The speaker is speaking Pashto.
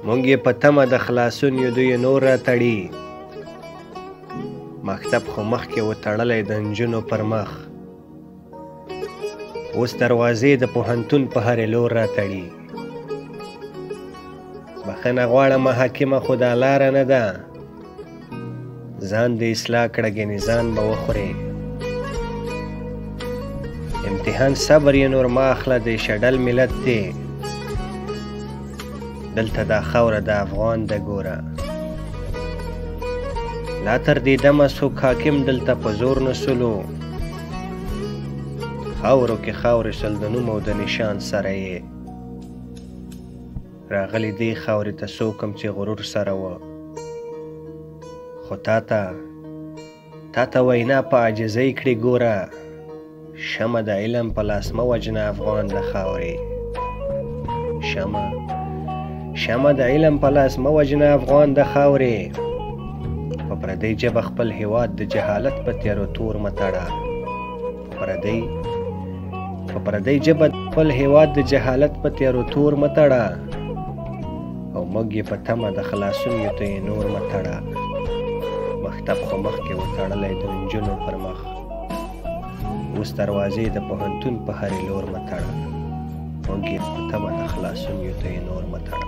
مونږ یې په تمه د خلاصون یو دوی نور را تړي مکتب خو مخکې وتړلی د نجونو پر مخ اوس دروازې د پوهنتون په هرې لور را تړي بخښنه غواړمه حاکمه خو دا لاره نه ده ځان د اصلاح کړه ګنې ځان به وخورې امتحان صبر یې نور ما اخله د شډل ملت دی دلته دا خاوره د افغان د ګوره لا تر دې دمه څوک حاکم دلته په زور نسلو خاورو کې خاورې سل د نوم او د نشان سره یې راغلی دې خاورې ته څوک هم چې غرور سره و خو تا ته وینا په عاجزۍ کړې ګوره شمه د علم په لاس مه وژنه افغان د خاورې شمه د علم په لاس مه وژنه افغان د خاورې په پردۍ ژبه خپل هیواد د جهالت په تیارو تور مه تړه په پردۍ ژبه خپل هیواد د جهالت په تیارو تور مه تړه او موږ یې په تمه د خلاصون یو ته یې نور مه تړه مکتب خو مخکې وتړلی د نجونو پر مخ اوس دروازې د پوهنتون په هرې لور مه تړه موږ یې په تمه د خلاصون یو ته یې نور مه تړه